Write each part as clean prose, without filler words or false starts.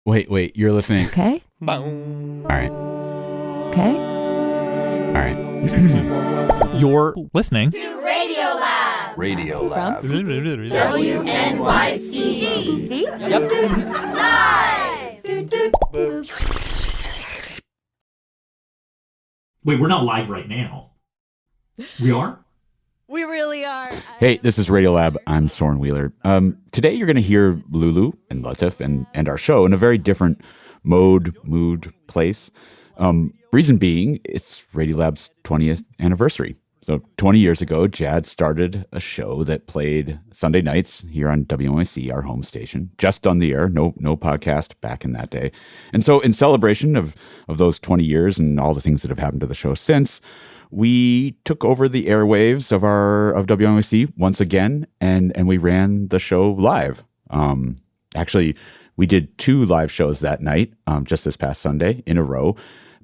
Wait, you're listening. Okay. All right. Okay. All right. You're listening to Radiolab. Radiolab. WNYC. Yep. Live. Wait, we're not live right now. We are? We really are. Hey, this is Radiolab. I'm Soren Wheeler. Today you're going to hear Lulu and Latif and our show in a very different mood, place. Reason being, it's Radiolab's 20th anniversary. So 20 years ago, Jad started a show that played Sunday nights here on WNYC, our home station, just on the air, no podcast back in that day. And so in celebration of those 20 years and all the things that have happened to the show since, we took over the airwaves of WNYC once again, and we ran the show live. Actually, we did 2 live shows that night, just this past Sunday in a row.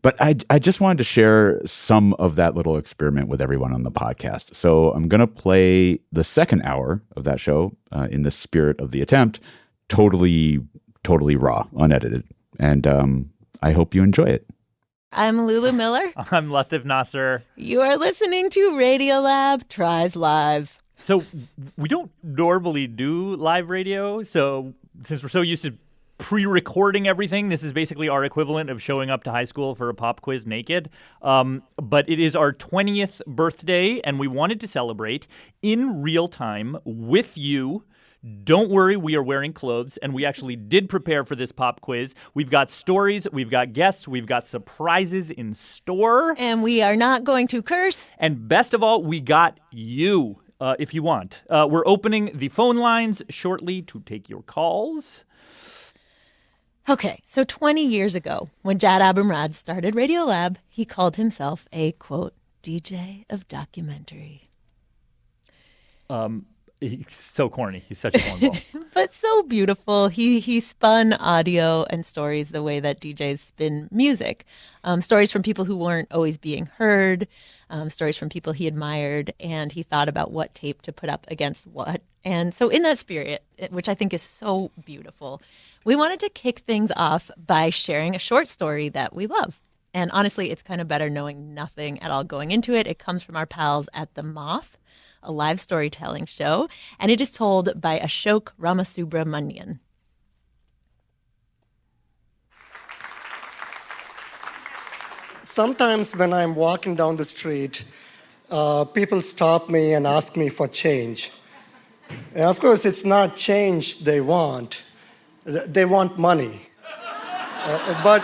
But I just wanted to share some of that little experiment with everyone on the podcast. So I'm going to play the second hour of that show in the spirit of the attempt, totally raw, unedited. And I hope you enjoy it. I'm Lulu Miller. I'm Latif Nasser. You are listening to Radiolab Tries Live. So we don't normally do live radio. So since we're so used to pre-recording everything, this is basically our equivalent of showing up to high school for a pop quiz naked. But it is our 20th birthday, and we wanted to celebrate in real time with you. Don't worry, we are wearing clothes, and we actually did prepare for this pop quiz. We've got stories, we've got guests, we've got surprises in store. And we are not going to curse. And best of all, we got you, if you want. We're opening the phone lines shortly to take your calls. Okay, so 20 years ago, when Jad Abumrad started Radiolab, he called himself a, quote, DJ of documentary. He's so corny. He's such a cornball. But so beautiful. He spun audio and stories the way that DJs spin music. Stories from people who weren't always being heard, stories from people he admired, and he thought about what tape to put up against what. And so in that spirit, which I think is so beautiful, we wanted to kick things off by sharing a short story that we love. And honestly, it's kind of better knowing nothing at all going into it. It comes from our pals at The Moth, a live storytelling show, and it is told by Ashok Ramasubramanian. Sometimes when I'm walking down the street, people stop me and ask me for change. And of course, it's not change they want. They want money. But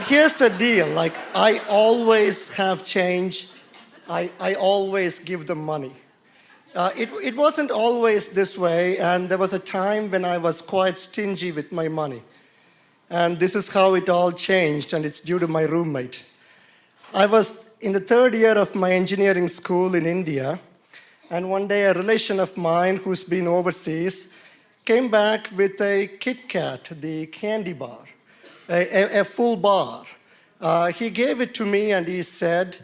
here's the deal. Like, I always have change. I always give them money. It wasn't always this way, and there was a time when I was quite stingy with my money. And this is how it all changed, and it's due to my roommate. I was in the 3rd year of my engineering school in India, and one day a relation of mine who's been overseas came back with a Kit Kat, the candy bar, a full bar. He gave it to me and he said,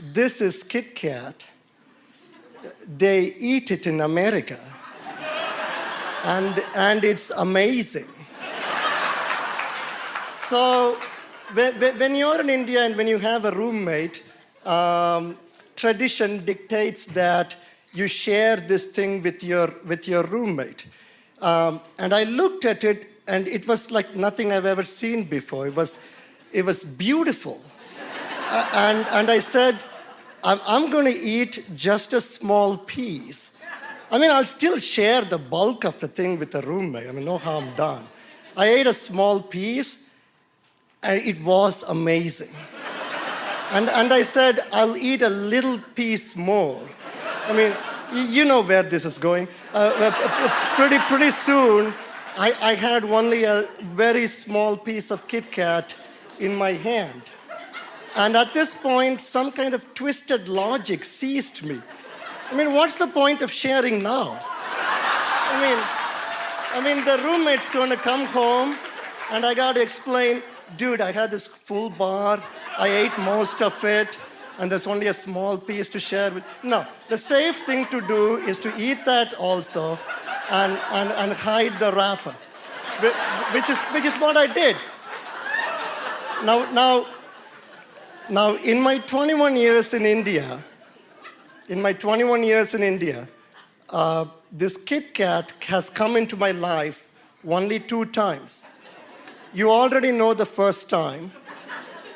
"This is Kit Kat. They eat it in America, and it's amazing." So when you're in India and when you have a roommate, tradition dictates that you share this thing with your roommate. And I looked at it, and it was like nothing I've ever seen before. It was beautiful. And I said, I'm going to eat just a small piece. I mean, I'll still share the bulk of the thing with a roommate. I mean, no harm done. I ate a small piece, and it was amazing. And I said, I'll eat a little piece more. I mean, you know where this is going. Pretty soon, I had only a very small piece of Kit Kat in my hand. And at this point, some kind of twisted logic seized me. I mean, what's the point of sharing now? I mean, the roommate's gonna come home, and I gotta explain, dude, I had this full bar, I ate most of it, and there's only a small piece to share with. No, the safe thing to do is to eat that also and hide the wrapper. which is what I did. Now, in my 21 years in India, this Kit Kat has come into my life only 2 times. You already know the first time.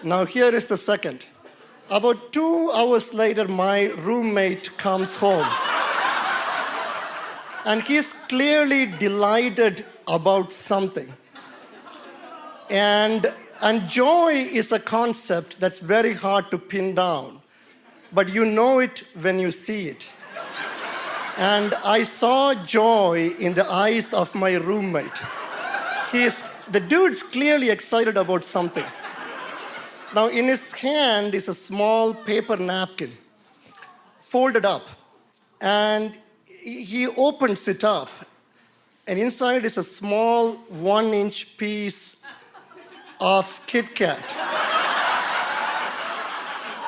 Now here is the second. About 2 hours later, my roommate comes home. And he's clearly delighted about something. And joy is a concept that's very hard to pin down, but you know it when you see it. And I saw joy in the eyes of my roommate. The dude's clearly excited about something. Now, in his hand is a small paper napkin, folded up, and he opens it up, and inside is a small 1-inch piece of Kit Kat.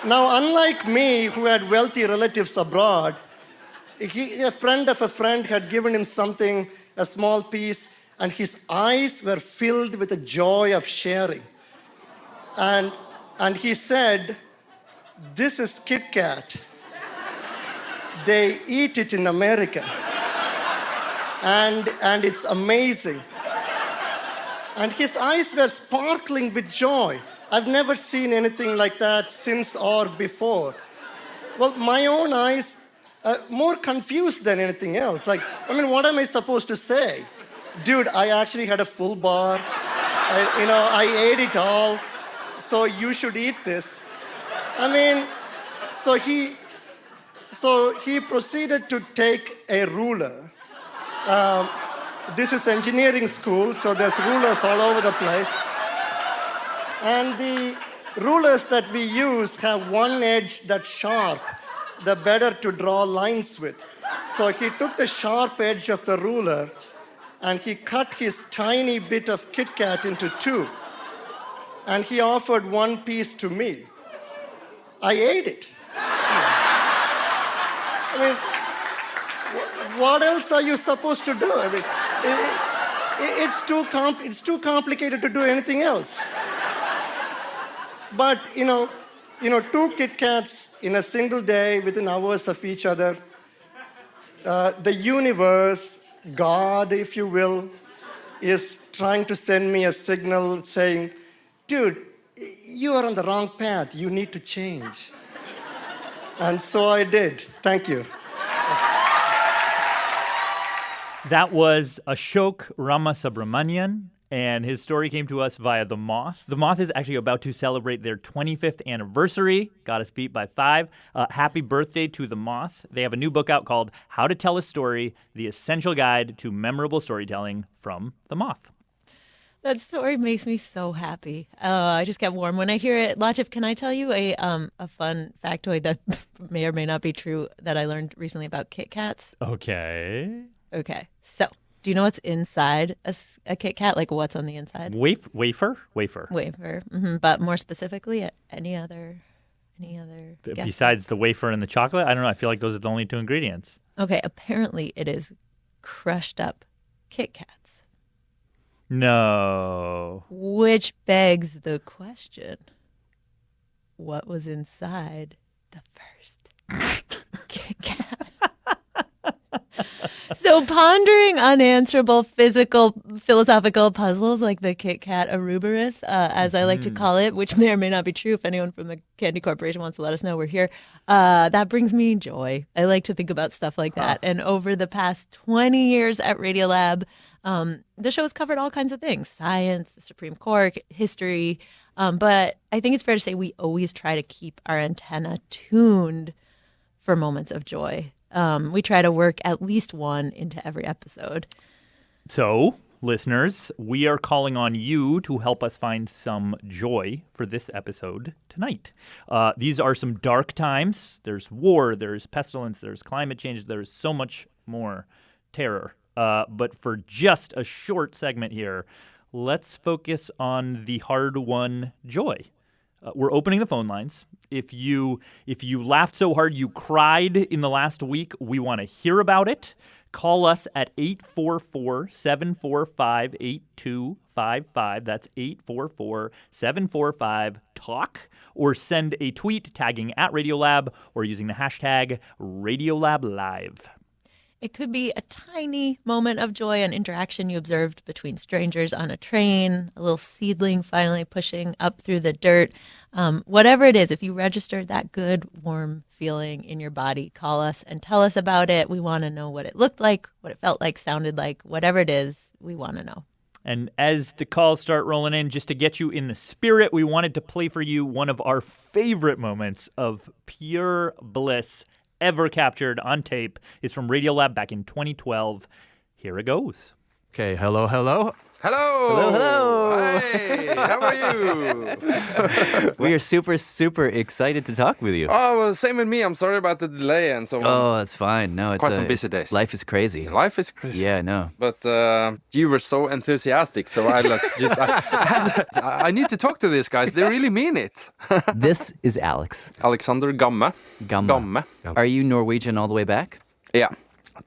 Now, unlike me, who had wealthy relatives abroad, a friend of a friend had given him something, a small piece, and his eyes were filled with the joy of sharing. And he said, "This is Kit Kat. They eat it in America. And it's amazing." And his eyes were sparkling with joy. I've never seen anything like that since or before. Well, my own eyes, more confused than anything else. What am I supposed to say? Dude, I actually had a full bar. I ate it all. So you should eat this. So he proceeded to take a ruler. This is engineering school, so there's rulers all over the place. And the rulers that we use have one edge that's sharp, the better to draw lines with. So he took the sharp edge of the ruler and he cut his tiny bit of Kit Kat into 2. And he offered 1 piece to me. I ate it. What else are you supposed to do? It's too complicated to do anything else. But, 2 Kit Kats in a single day within hours of each other, the universe, God, if you will, is trying to send me a signal saying, "Dude, you are on the wrong path. You need to change." And so I did. Thank you. That was Ashok Ramasubramanian, and his story came to us via The Moth. The Moth is actually about to celebrate their 25th anniversary. Got us beat by 5. Happy birthday to The Moth. They have a new book out called How to Tell a Story, The Essential Guide to Memorable Storytelling from The Moth. That story makes me so happy. I just get warm when I hear it. Latif, can I tell you a fun factoid that may or may not be true that I learned recently about Kit Kats? Okay. So, do you know what's inside a Kit Kat? Like what's on the inside? Wafer. Mm-hmm. But more specifically, any other guess? Besides the wafer and the chocolate? I don't know. I feel like those are the only 2 ingredients. Okay, apparently it is crushed up Kit Kats. No. Which begs the question, what was inside the first Kit Kat? So pondering unanswerable philosophical puzzles like the Kit Kat Ouroboros, as I like to call it, which may or may not be true. If anyone from the Candy Corporation wants to let us know, we're here. That brings me joy. I like to think about stuff like that. And over the past 20 years at Radiolab, the show has covered all kinds of things: science, the Supreme Court, history. But I think it's fair to say we always try to keep our antenna tuned for moments of joy. We try to work at least one into every episode. So, listeners, we are calling on you to help us find some joy for this episode tonight. These are some dark times. There's war, there's pestilence, there's climate change, there's so much more terror. But for just a short segment here, let's focus on the hard-won joy. We're opening the phone lines. If you laughed so hard you cried in the last week, we want to hear about it. Call us at 844-745-8255. That's 844-745-TALK. Or send a tweet tagging at Radiolab or using the hashtag RadiolabLive. It could be a tiny moment of joy, an interaction you observed between strangers on a train, a little seedling finally pushing up through the dirt. Whatever it is, if you registered that good, warm feeling in your body, call us and tell us about it. We want to know what it looked like, what it felt like, sounded like, whatever it is, we want to know. And as the calls start rolling in, just to get you in the spirit, we wanted to play for you one of our favorite moments of pure bliss ever captured on tape. It's from Radiolab back in 2012. Here it goes. Okay, hello. Hello! Hey, how are you? We are super, super excited to talk with you. Oh, well, same with me. I'm sorry about the delay and so on. Oh, that's fine. No, it's Quite some busy days. Life is crazy. Life is crazy. Yeah, no. But you were so enthusiastic, so I need to talk to these guys. They really mean it. This is Alex. Alexander Gamme. Gamme. Are you Norwegian all the way back? Yeah,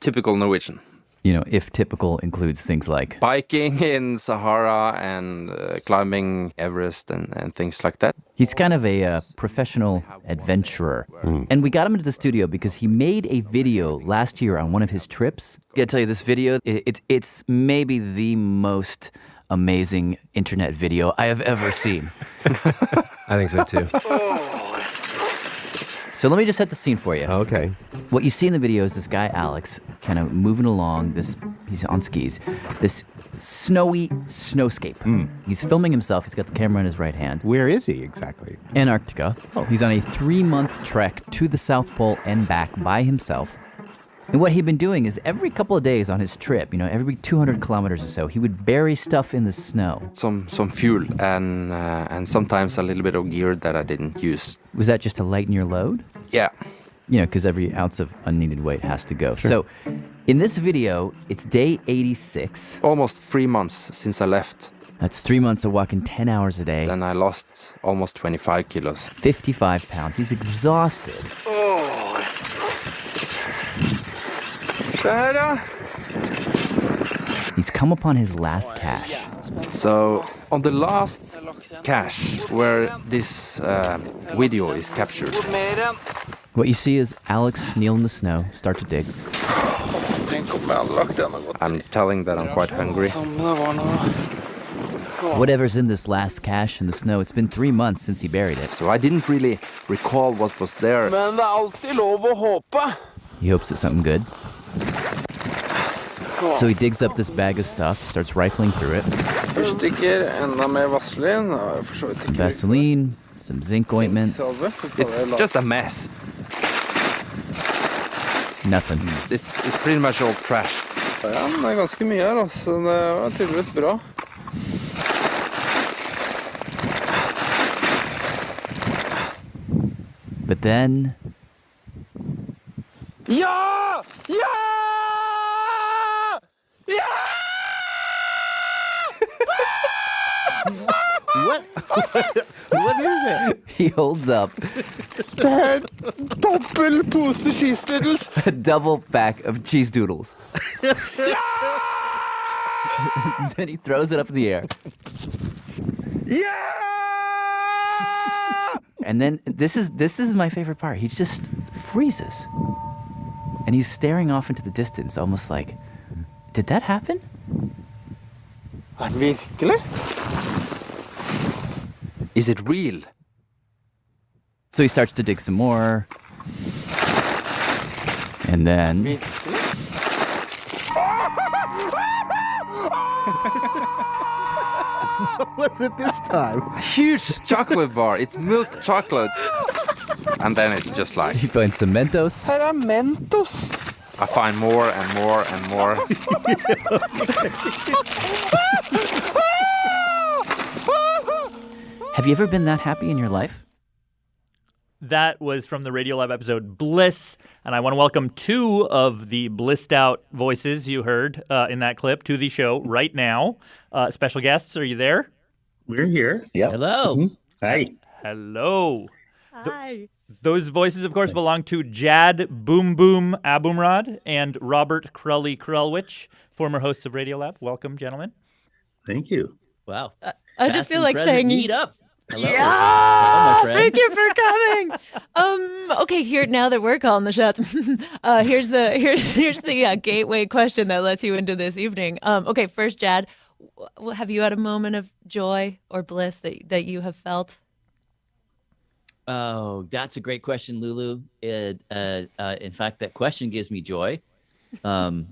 typical Norwegian. You know, if typical includes things like Biking in Sahara and climbing Everest and things like that. he's kind of a professional adventurer. And we got him into the studio because he made a video last year on one of his trips. I gotta tell you, this video, it's maybe the most amazing internet video I have ever seen. I think so too. So let me just set the scene for you. Okay. What you see in the video is this guy, Alex, kind of moving along he's on skis, this snowy snowscape. He's filming himself. He's got the camera in his right hand. Where is he exactly? Antarctica. He's on a 3-month trek to the South Pole and back by himself. And what he'd been doing is every couple of days on his trip, every 200 kilometers or so, he would bury stuff in the snow. Some fuel and sometimes a little bit of gear that I didn't use. Was that just to lighten your load? Yeah. Because every ounce of unneeded weight has to go. Sure. So in this video, it's day 86. Almost 3 months since I left. That's 3 months of walking 10 hours a day. Then I lost almost 25 kilos. 55 pounds. He's exhausted. He's come upon his last cache. So on the last cache where this video is captured, What you see is Alex kneel in the snow, start to dig. I'm telling that I'm quite hungry. Whatever's in this last cache in the snow, it's been 3 months since he buried it. So I didn't really recall what was there. He hopes it's something good. So he digs up this bag of stuff, starts rifling through it. Some Vaseline, some zinc ointment. It's just a mess. Nothing. It's pretty much all trash. But then... What? What is it? He holds up a double pack of cheese doodles. Then he throws it up in the air. And then this is my favorite part. He just freezes. And he's staring off into the distance, almost like, did that happen? Is it real? So he starts to dig some more. And then... What was it this time? A huge chocolate bar. It's milk chocolate. And then it's just like... He finds some Mentos. I find more and more and more. Have you ever been that happy in your life? That was from the Radiolab episode Bliss, and I want to welcome two of the blissed out voices you heard in that clip to the show right now. Special guests, are you there? We're here. Yep. Hello. Mm-hmm. Hi. Hello. Hi. Those voices, of course, belong to Jad Abumrad and Robert Krulwich, former hosts of Radiolab. Welcome, gentlemen. Thank you. Wow. I just feel like saying meet up. Hello. Yeah, Hello, my friend. thank you for coming. Okay, here now that we're calling the shots, here's the gateway question that lets you into this evening. Okay, first, Jad, have you had a moment of joy or bliss that you have felt? Oh, that's a great question, Lulu. In fact, that question gives me joy. And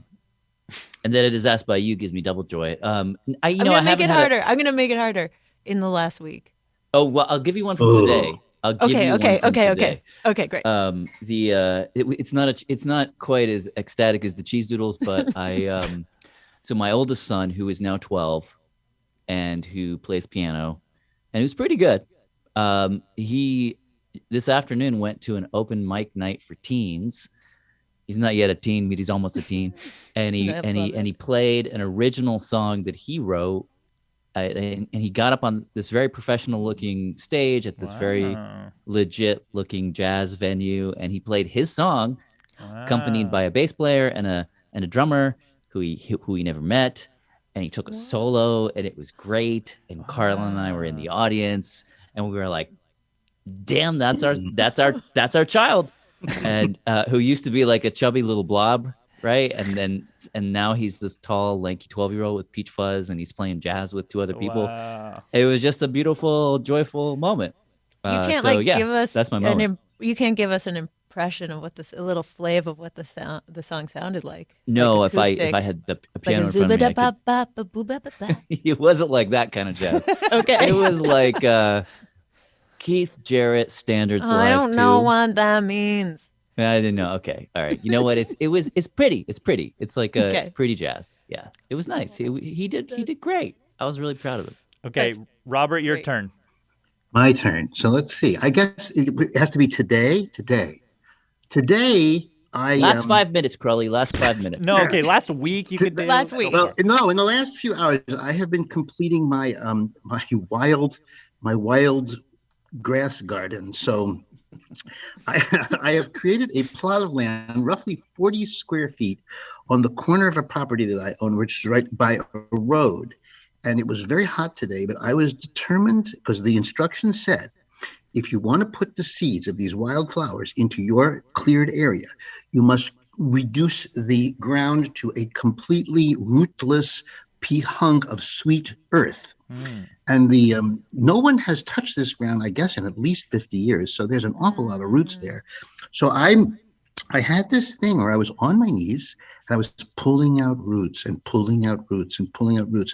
that it is asked by you gives me double joy. I'm gonna make it harder. I'm gonna make it harder in the last week. Oh well, I'll give you one from today. I'll give you one from today. Okay, great. It's not quite as ecstatic as the cheese doodles, but so my oldest son, who is now 12, and who plays piano, and who's pretty good. He this afternoon went to an open mic night for teens. He's not yet a teen, but he's almost a teen, and he played an original song that he wrote, and he got up on this very professional looking stage at this very legit looking jazz venue, and he played his song, accompanied by a bass player and a drummer who he never met, and he took a solo, and it was great. And Carla and I were in the audience, and we were like, "Damn, that's our child." And who used to be like a chubby little blob, right? And now he's this tall, lanky 12-year-old with peach fuzz, and he's playing jazz with two other people. Wow. It was just a beautiful, joyful moment. You can't give us that's my moment. You can't give us an impression of what a little flavor of what the song sounded like. No, like if I had the piano in front of me, it wasn't like that kind of jazz. Okay, it was like Keith Jarrett standards. I don't know what that means. I didn't know. Okay, all right. You know what? It's pretty. It's pretty. It's like it's pretty jazz. Yeah, it was nice. He did great. I was really proud of him. Okay, Robert, your turn. My turn. So let's see. I guess it has to be today. Today, last 5 minutes, Crowley. Last 5 minutes. No, okay. Last week you could do. Last week. Well, no. In the last few hours, I have been completing my wild grass garden. So I have created a plot of land, roughly 40 square feet, on the corner of a property that I own, which is right by a road. And it was very hot today, but I was determined, because the instructions said, if you want to put the seeds of these wildflowers into your cleared area, you must reduce the ground to a completely rootless pea hunk of sweet earth. And no one has touched this ground, I guess, in at least 50 years. So there's an awful lot of roots there. So I had this thing where I was on my knees and I was pulling out roots and pulling out roots and pulling out roots,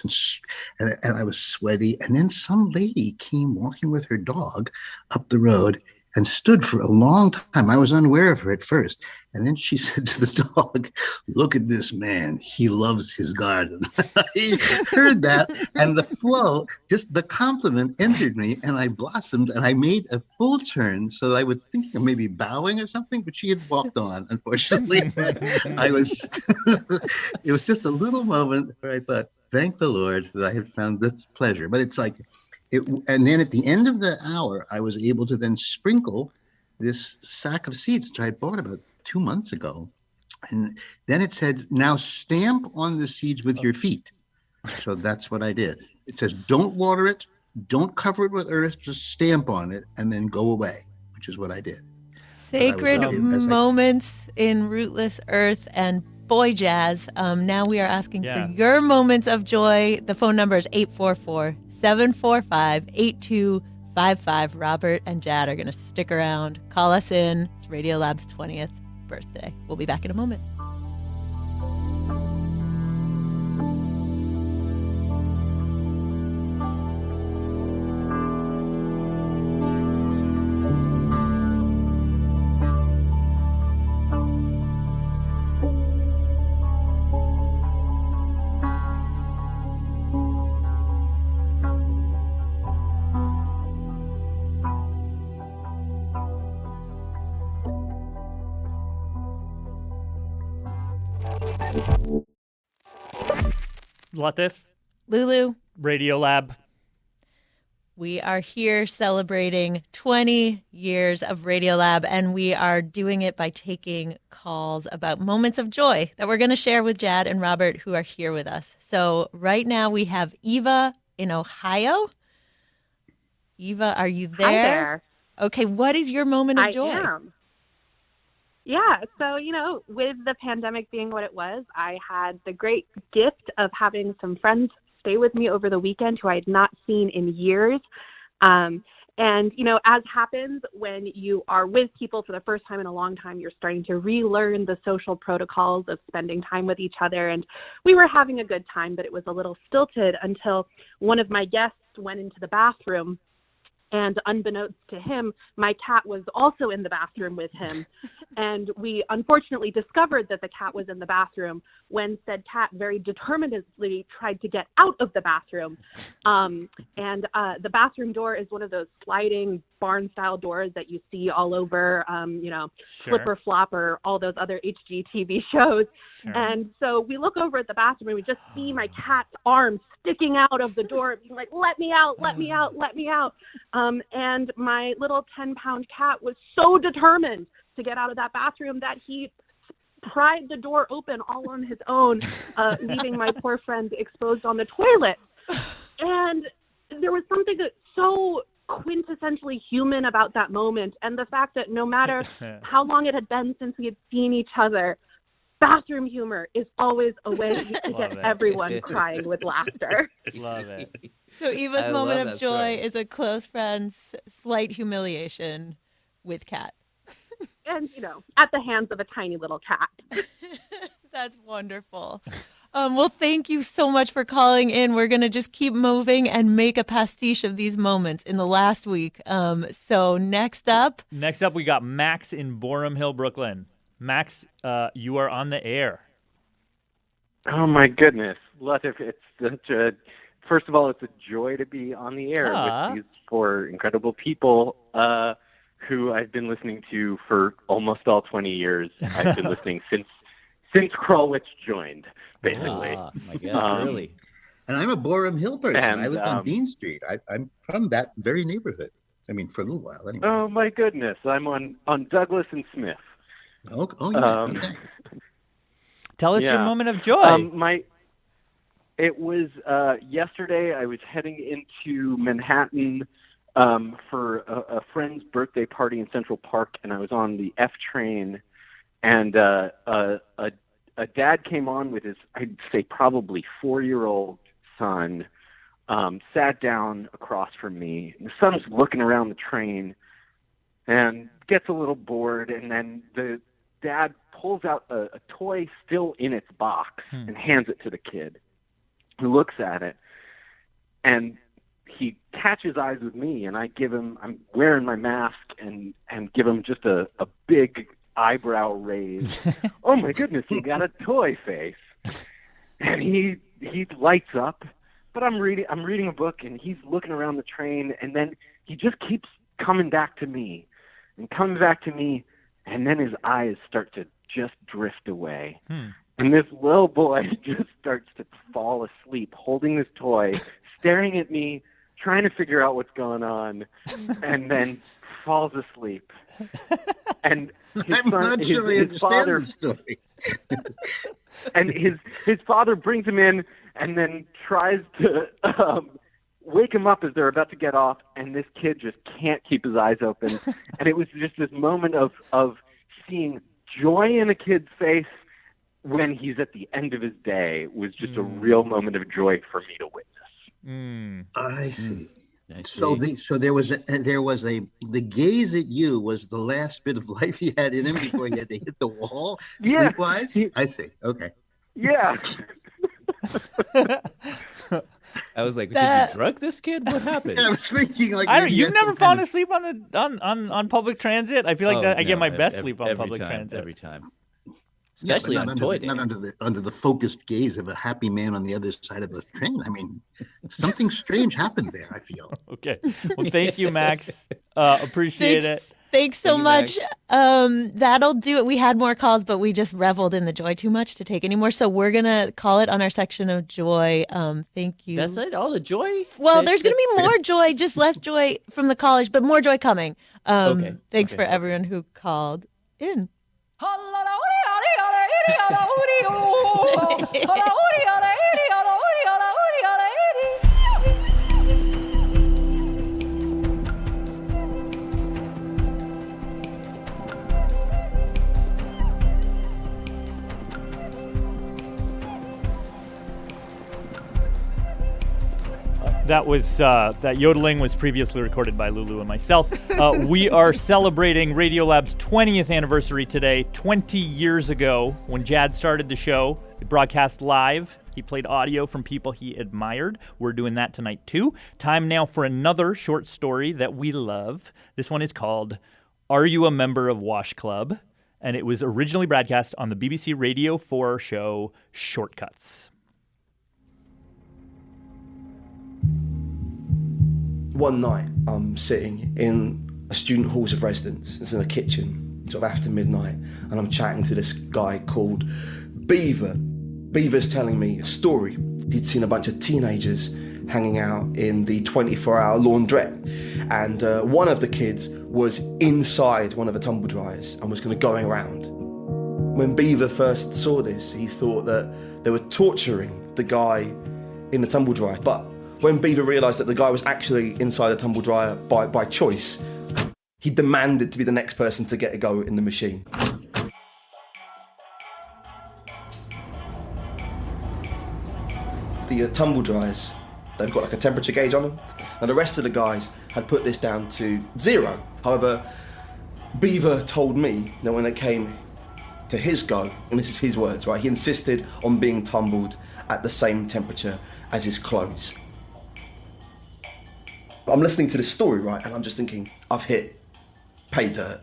and I was sweaty. And then some lady came walking with her dog up the road and stood for a long time. I was unaware of her at first. And then she said to the dog, "Look at this man. He loves his garden." I heard that, and the flow, just the compliment entered me, and I blossomed, and I made a full turn. So I was thinking of maybe bowing or something, but she had walked on, unfortunately. It was just a little moment where I thought, thank the Lord that I had found this pleasure. But it's like, and then at the end of the hour, I was able to then sprinkle this sack of seeds that I had bought about 2 months ago. And then it said, now stamp on the seeds with your feet. So that's what I did. It says, don't water it, don't cover it with earth, just stamp on it and then go away, which is what I did. Sacred moments in rootless earth and boy jazz. Now we are asking for your moments of joy. The phone number is 844-745-8255. Robert and Jad are going to stick around. Call us in. It's Radiolab's 20th birthday. We'll be back in a moment. Latif, Lulu, Radiolab. We are here celebrating 20 years of Radiolab, and we are doing it by taking calls about moments of joy that we're going to share with Jad and Robert, who are here with us. So right now we have Eva in Ohio. Eva, are you there? Hi there. Okay, what is your moment of joy? I am. Yeah, so, with the pandemic being what it was, I had the great gift of having some friends stay with me over the weekend who I had not seen in years. And, as happens when you are with people for the first time in a long time, you're starting to relearn the social protocols of spending time with each other. And we were having a good time, but it was a little stilted until one of my guests went into the bathroom. And unbeknownst to him, my cat was also in the bathroom with him. And we unfortunately discovered that the cat was in the bathroom when said cat very determinedly tried to get out of the bathroom. The bathroom door is one of those sliding barn-style doors that you see all over, Flip or Flop or all those other HGTV shows. Sure. And so we look over at the bathroom and we just see my cat's arm sticking out of the door, being like, let me out, let me out, let me out. And my little 10-pound cat was so determined to get out of that bathroom that he pried the door open all on his own, leaving my poor friend exposed on the toilet. And there was something that's so quintessentially human about that moment. And the fact that no matter how long it had been since we had seen each other, bathroom humor is always a way to get everyone crying with laughter. Love it. So Eva's moment of joy is a close friend's slight humiliation with cat. And, at the hands of a tiny little cat. That's wonderful. Well, thank you so much for calling in. We're going to just keep moving and make a pastiche of these moments in the last week. So next up, we got Max in Borum Hill, Brooklyn. Max, you are on the air. Oh, my goodness. Latif, it's such a... First of all, it's a joy to be on the air with these four incredible people who I've been listening to for almost all 20 years. I've been listening since Krulwich joined, basically. Oh, my God, really? And I'm a Borum Hill person. And, I live on Dean Street. I'm from that very neighborhood. I mean, for a little while, anyway. Oh, my goodness. I'm on Douglas and Smith. Oh yeah. Okay. Tell us your moment of joy. It was yesterday. I was heading into Manhattan for a friend's birthday party in Central Park, and I was on the F train, and a dad came on with his, I'd say probably 4-year-old son, sat down across from me. And the son was looking around the train and gets a little bored, and then the dad pulls out a toy still in its box and hands it to the kid, who looks at it, and he catches eyes with me, and I give him, I'm wearing my mask, and give him just a big eyebrow raise. Oh my goodness, you got a toy face. And he lights up, but I'm reading a book, and he's looking around the train, and then he just keeps coming back to me, and then his eyes start to just drift away. And this little boy just starts to fall asleep, holding this toy, staring at me, trying to figure out what's going on, and then falls asleep. And his father, the story. and his father brings him in and then tries to wake him up as they're about to get off, and this kid just can't keep his eyes open. And it was just this moment of seeing joy in a kid's face when he's at the end of his day was just a real moment of joy for me to witness. I see. So there was the gaze at you was the last bit of life he had in him before he had to hit the wall. Yeah. Sleep-wise? I see. Okay. Yeah. I was like, did you drug this kid? What happened? I was thinking like you've never fallen asleep on public transit? I feel like I get my best sleep on public transit every time. Especially on toy day. Not under the focused gaze of a happy man on the other side of the train. I mean, something strange happened there, I feel. Okay. Well, thank you, Max. Appreciate it. Thanks so Thank you, much. Meg. That'll do it. We had more calls, but we just reveled in the joy too much to take any more. So we're going to call it on our section of joy. Thank you. That's it? All the joy? Well, there's going to be more joy, just less joy from the college, but more joy coming. Okay. Thanks for everyone who called in. That yodeling was previously recorded by Lulu and myself. We are celebrating Radiolab's 20th anniversary today. 20 years ago, when Jad started the show, it broadcast live. He played audio from people he admired. We're doing that tonight too. Time now for another short story that we love. This one is called "Are You a Member of Washclub?" And it was originally broadcast on the BBC Radio 4 show Shortcuts. One night, I'm sitting in a student halls of residence. It's in a kitchen, sort of after midnight, and I'm chatting to this guy called Beaver. Beaver's telling me a story. He'd seen a bunch of teenagers hanging out in the 24-hour laundrette, and one of the kids was inside one of the tumble dryers and was kind of going around. When Beaver first saw this, he thought that they were torturing the guy in the tumble dryer, but when Beaver realised that the guy was actually inside the tumble dryer by choice, he demanded to be the next person to get a go in the machine. The tumble dryers, they've got like a temperature gauge on them. Now the rest of the guys had put this down to 0. However, Beaver told me that when it came to his go, and this is his words, right, he insisted on being tumbled at the same temperature as his clothes. I'm listening to this story, right, and I'm just thinking, I've hit pay dirt.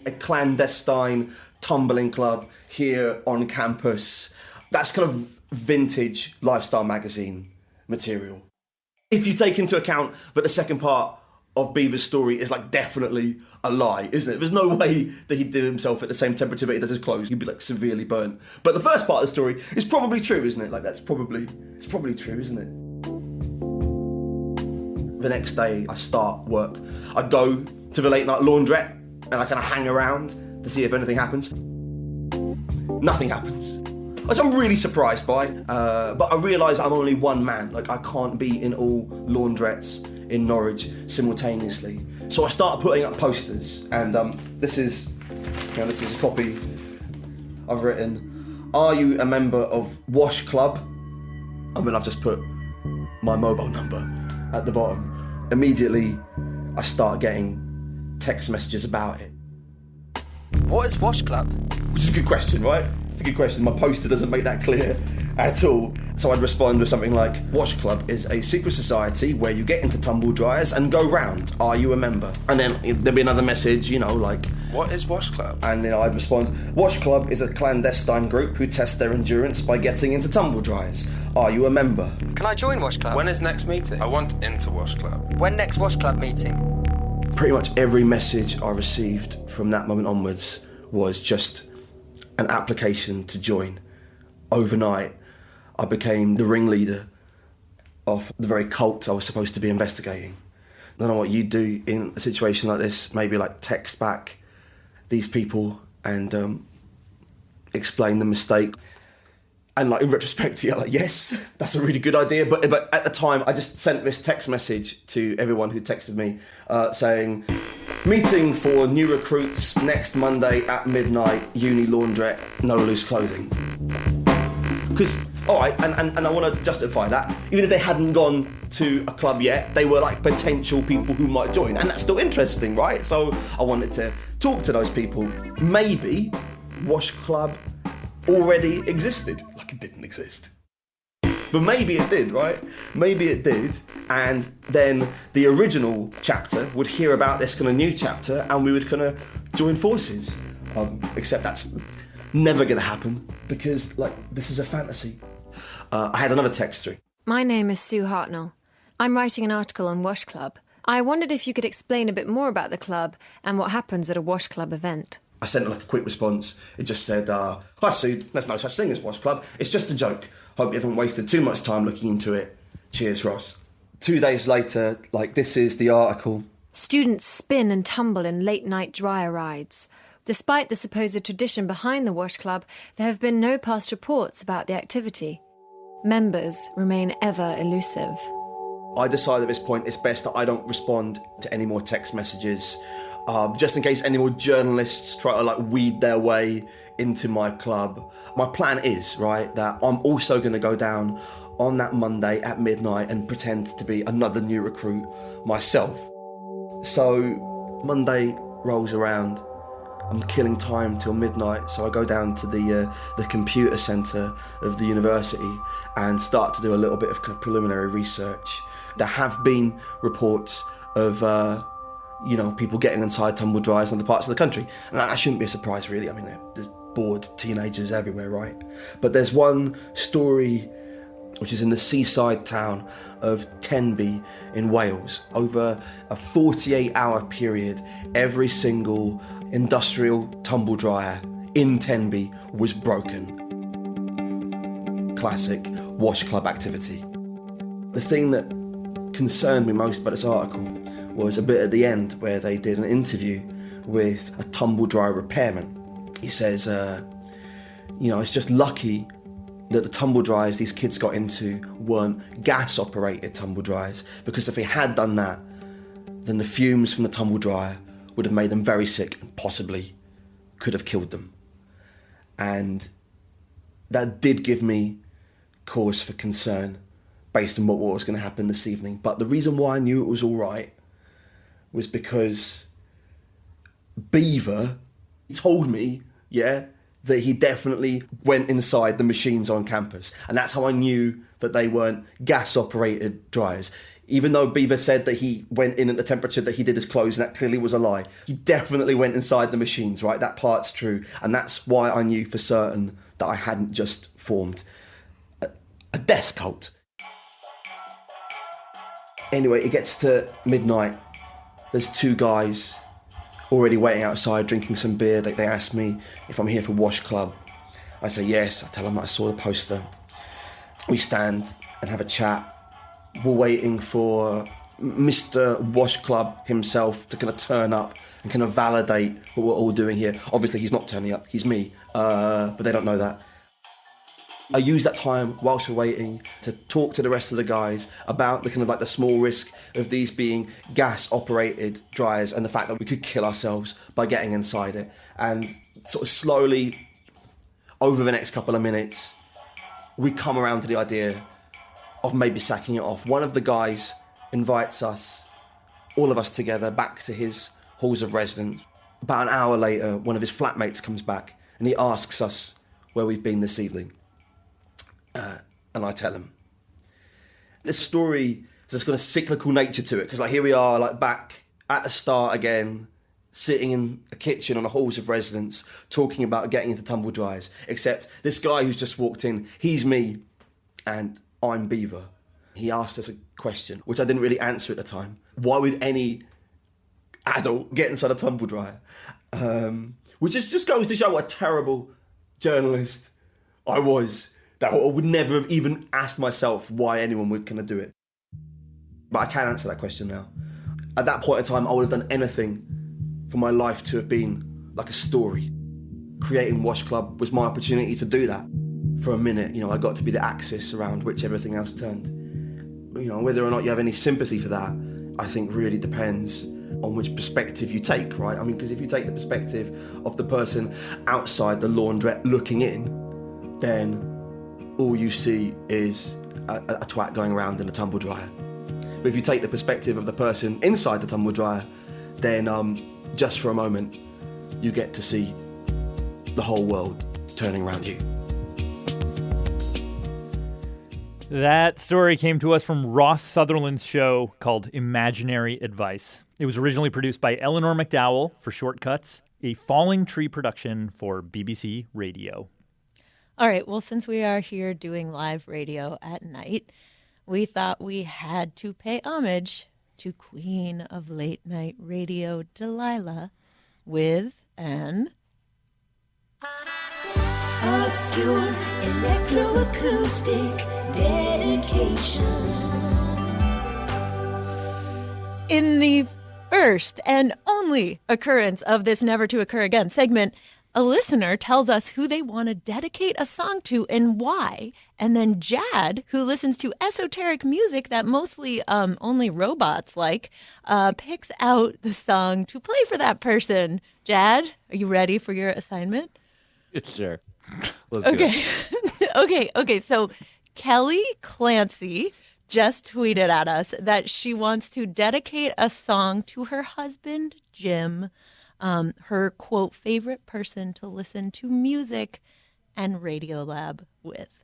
A clandestine tumbling club here on campus. That's kind of vintage lifestyle magazine material. If you take into account that the second part of Beaver's story is like definitely a lie, isn't it? There's no way that he'd do himself at the same temperature that he does his clothes. He'd be like severely burnt. But the first part of the story is probably true, isn't it? Like it's probably true, isn't it? The next day I start work. I go to the late night laundrette and I kind of hang around to see if anything happens. Nothing happens, which I'm really surprised by, but I realise I'm only one man. Like I can't be in all laundrettes in Norwich simultaneously. So I start putting up posters, and this is a copy I've written. Are you a member of Washclub? I mean, I've just put my mobile number at the bottom. Immediately, I start getting text messages about it. What is Washclub? Which is a good question, right? It's a good question. My poster doesn't make that clear at all. So I'd respond with something like, Washclub is a secret society where you get into tumble dryers and go round. Are you a member? And then there'd be another message, like... What is Washclub? And I'd respond, Washclub is a clandestine group who test their endurance by getting into tumble dryers. Are you a member? Can I join Washclub? When is next meeting? I want into Washclub. When next Washclub meeting? Pretty much every message I received from that moment onwards was just an application to join. Overnight, I became the ringleader of the very cult I was supposed to be investigating. I don't know what you'd do in a situation like this, maybe like text back these people and explain the mistake. And like in retrospect, you're like, yes, that's a really good idea. But at the time, I just sent this text message to everyone who texted me saying, meeting for new recruits next Monday at midnight, uni laundrette, no loose clothing. Because, all right, and I want to justify that. Even if they hadn't gone to a club yet, they were like potential people who might join. And that's still interesting, right? So I wanted to talk to those people. Maybe Washclub already existed. Like it didn't exist. But maybe it did, right? Maybe it did. And then the original chapter would hear about this kind of new chapter and we would kind of join forces. Except that's never going to happen because, like, this is a fantasy. I had another text through. My name is Sue Hartnell. I'm writing an article on Washclub, I wondered if you could explain a bit more about the club and what happens at a Wash Club event. I sent like a quick response. It just said, "Hi Sue, there's no such thing as Wash Club. It's just a joke. Hope you haven't wasted too much time looking into it. Cheers, Ross." 2 days later, this is the article. Students spin and tumble in late-night dryer rides. Despite the supposed tradition behind the Wash Club, there have been no past reports about the activity. Members remain ever elusive. I decided at this point it's best that I don't respond to any more text messages, just in case any more journalists try to weed their way into my club. My plan is, right, that I'm also going to go down on that Monday at midnight and pretend to be another new recruit myself. So Monday rolls around. I'm killing time till midnight, so I go down to the computer centre of the university and start to do a little bit of preliminary research. There have been reports of people getting inside tumble dryers in other parts of the country, and that shouldn't be a surprise, really. I mean, there's bored teenagers everywhere, right? But there's one story which is in the seaside town of Tenby in Wales. Over a 48-hour period, every single industrial tumble dryer in Tenby was broken. Classic Wash Club activity. The thing that concerned me most about this article was a bit at the end where they did an interview with a tumble dryer repairman. He says, it's just lucky that the tumble dryers these kids got into weren't gas-operated tumble dryers, because if they had done that, then the fumes from the tumble dryer would have made them very sick and possibly could have killed them. And that did give me cause for concern based on what was going to happen this evening. But the reason why I knew it was all right was because Beaver told me, that he definitely went inside the machines on campus. And that's how I knew that they weren't gas-operated dryers. Even though Beaver said that he went in at the temperature that he did his clothes, and that clearly was a lie, he definitely went inside the machines, right? That part's true. And that's why I knew for certain that I hadn't just formed a death cult. Anyway, it gets to midnight. There's two guys already waiting outside drinking some beer. They ask me if I'm here for Wash Club. I say yes. I tell them I saw the poster. We stand and have a chat. We're waiting for Mr. Wash Club himself to kind of turn up and kind of validate what we're all doing here. Obviously, he's not turning up. He's me. But they don't know that. I use that time whilst we're waiting to talk to the rest of the guys about the kind of the small risk of these being gas-operated dryers and the fact that we could kill ourselves by getting inside it. And sort of slowly, over the next couple of minutes, we come around to the idea of maybe sacking it off. One of the guys invites us, all of us together, back to his halls of residence. About an hour later, one of his flatmates comes back and he asks us where we've been this evening. And I tell him. This story has this kind of cyclical nature to it, because here we are, back at the start again, sitting in a kitchen on the halls of residence, talking about getting into tumble dryers. Except this guy who's just walked in, he's me, and I'm Beaver. He asked us a question, which I didn't really answer at the time. Why would any adult get inside a tumble dryer? Which just goes to show what a terrible journalist I was. That I would never have even asked myself why anyone would kind of do it. But I can answer that question now. At that point in time, I would have done anything for my life to have been like a story. Creating Wash Club was my opportunity to do that. For a minute, I got to be the axis around which everything else turned. Whether or not you have any sympathy for that, I think really depends on which perspective you take, right? I mean, because if you take the perspective of the person outside the laundrette looking in, then all you see is a twat going around in a tumble dryer. But if you take the perspective of the person inside the tumble dryer, then just for a moment, you get to see the whole world turning around you. That story came to us from Ross Sutherland's show called Imaginary Advice. It was originally produced by Eleanor McDowell for Shortcuts, a Falling Tree production for BBC Radio. All right, well, since we are here doing live radio at night, we thought we had to pay homage to Queen of Late Night Radio, Delilah, with an obscure electroacoustic dedication. In the first and only occurrence of this Never to Occur Again segment, a listener tells us who they want to dedicate a song to and why. And then Jad, who listens to esoteric music that mostly only robots like, picks out the song to play for that person. Jad, are you ready for your assignment? Sure. Let's do it. Okay. So Kelly Clancy just tweeted at us that she wants to dedicate a song to her husband, Jim, her, quote, favorite person to listen to music and Radiolab with.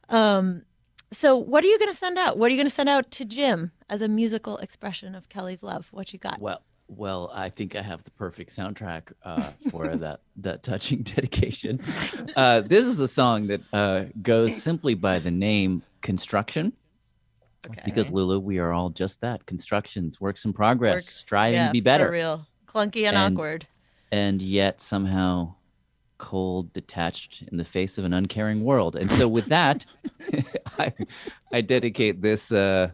So what are you going to send out? What are you going to send out to Jim as a musical expression of Kelly's love? What you got? Well, I think I have the perfect soundtrack for that touching dedication. This is a song that goes simply by the name Construction. Okay. Because, Lulu, we are all just that. Constructions, works in progress, striving to be better. For real. Clunky and awkward. And yet somehow cold, detached in the face of an uncaring world. And so with that, I dedicate this song,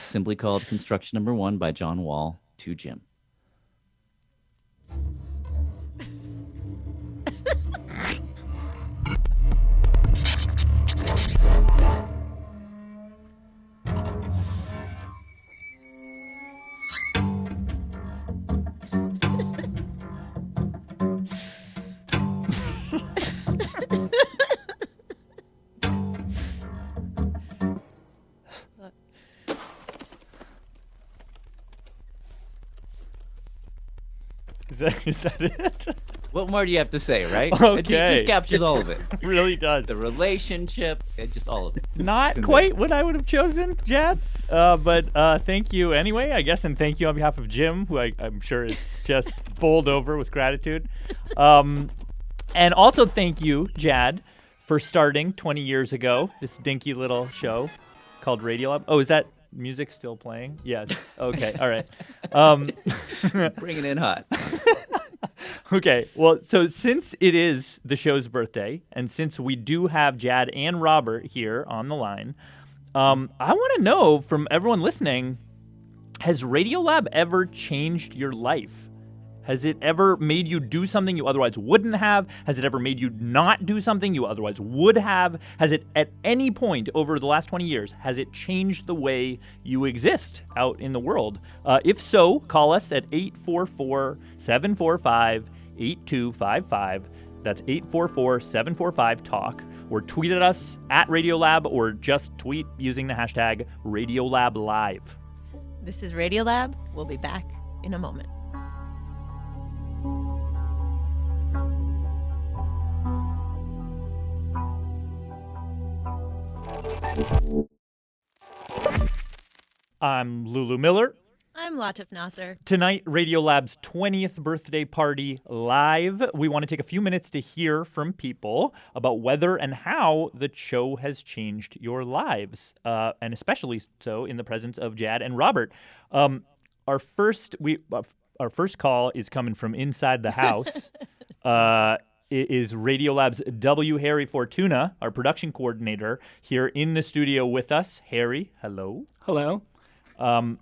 simply called Construction Number 1 by John Wall, to Jim. Is that it? What more do you have to say, right? Okay. It just captures all of it. It really does. The relationship, just all of it. Not quite what I would have chosen, Jad. But thank you anyway, I guess, and thank you on behalf of Jim, who I'm sure is just bowled over with gratitude. And also thank you, Jad, for starting 20 years ago this dinky little show called Radiolab. Oh, is that music still playing? Yes. Okay. All right. Bring it in hot. Okay. Well, so since it is the show's birthday, and since we do have Jad and Robert here on the line, I want to know from everyone listening, has Radiolab ever changed your life? Has it ever made you do something you otherwise wouldn't have? Has it ever made you not do something you otherwise would have? Has it, at any point over the last 20 years, has it changed the way you exist out in the world? If so, call us at 844-745-8255. That's 844-745-TALK. Or tweet at us at Radiolab, or just tweet using the hashtag RadiolabLive. This is Radiolab. We'll be back in a moment. I'm Lulu Miller. I'm Latif Nasser. Tonight, Radiolab's 20th birthday party live. We want to take a few minutes to hear from people about whether and how the show has changed your lives, and especially so in the presence of Jad and Robert. Our first call is coming from inside the house. It is Radiolab's W. Harry Fortuna, our production coordinator, here in the studio with us. Harry, hello. Hello.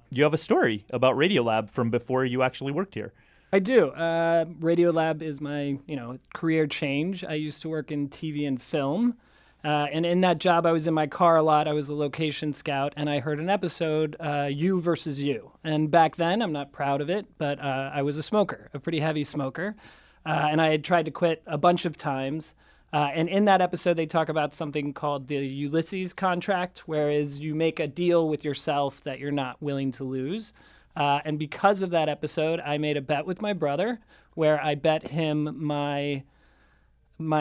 You have a story about Radiolab from before you actually worked here. I do. Radiolab is my, career change. I used to work in TV and film. And in that job, I was in my car a lot. I was a location scout, and I heard an episode, You versus You. And back then, I'm not proud of it, but I was a smoker, a pretty heavy smoker. And I had tried to quit a bunch of times. And in that episode, they talk about something called the Ulysses Contract, whereas you make a deal with yourself that you're not willing to lose. And because of that episode, I made a bet with my brother where I bet him my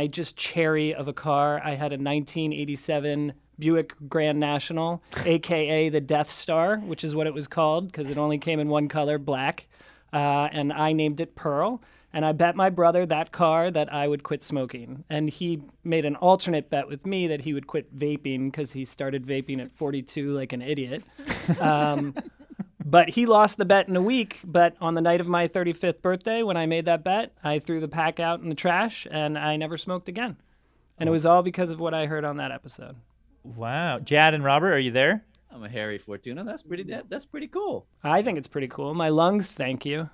just cherry of a car. I had a 1987 Buick Grand National, a.k.a. the Death Star, which is what it was called because it only came in one color, black. And I named it Pearl. And I bet my brother that car that I would quit smoking. And he made an alternate bet with me that he would quit vaping because he started vaping at 42 like an idiot. But he lost the bet in a week. But on the night of my 35th birthday, when I made that bet, I threw the pack out in the trash and I never smoked again. And it was all because of what I heard on that episode. Wow. Jad and Robert, are you there? I'm a Harry Fortuna. That's pretty cool. I think it's pretty cool. My lungs, thank you.